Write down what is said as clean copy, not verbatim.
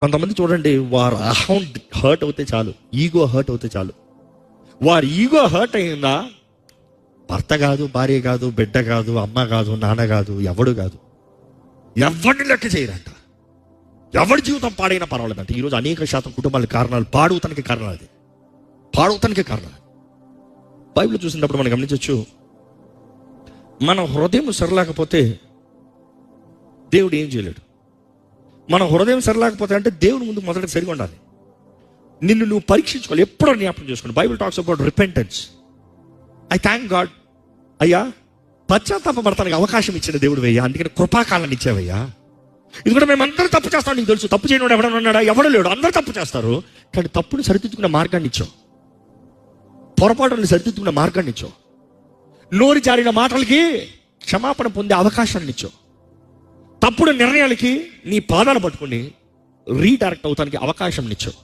కొంతమంది చూడండి, వారు అహం హర్ట్ అవుతే చాలు, ఈగో హర్ట్ అవుతే చాలు. వారి ఈగో హర్ట్ అయిందా, భర్త కాదు, భార్య కాదు, బిడ్డ కాదు, అమ్మ కాదు, నాన్న కాదు, ఎవడు కాదు, ఎవరిని లెక్క చేయరంట. ఎవరి జీవితం పాడైనా పర్వాలేదంట. ఈరోజు అనేక శాతం కుటుంబాల కారణాలు పాడవుతానికి కారణాలు, అది పాడవుతానికి కారణాలు. బైబిల్ చూసినప్పుడు మనం గమనించవచ్చు, మన హృదయం సరలేకపోతే దేవుడు ఏం చేయలేడు. మన హృదయం సరలేకపోతే అంటే దేవుని ముందు మొదట సరిగా ఉండాలి. నిన్ను నువ్వు పరీక్షించుకోవాలి, ఎప్పుడో జ్ఞాపకం చేసుకోండి. Bible talks about repentance. I thank God, అయ్యా పశ్చాత్తాపడతానికి అవకాశం ఇచ్చిన దేవుడు అయ్యా, అందుకని కృపాకాలాన్ని ఇచ్చావయ్యా. ఎందుకంటే మేము అందరూ తప్పు చేస్తాం, నీకు తెలుసు. తప్పు చేయడం ఎవడన్నా ఉన్నాడా? ఎవడు లేడు, అందరూ తప్పు చేస్తారు. కానీ తప్పుని సరిదిద్దుకునే మార్గాన్ని ఇచ్చావు, పొరపాటుని సరిదిద్దుకునే మార్గాన్ని ఇచ్చావు, నోరు జారిన మాటలకి క్షమాపణ పొందే అవకాశాన్ని ఇచ్చావు, తప్పుడు నిర్ణయాలకి నీ పాదాలు పట్టుకుని రీడైరెక్ట్ అవుతానికి అవకాశం ఇచ్చావు.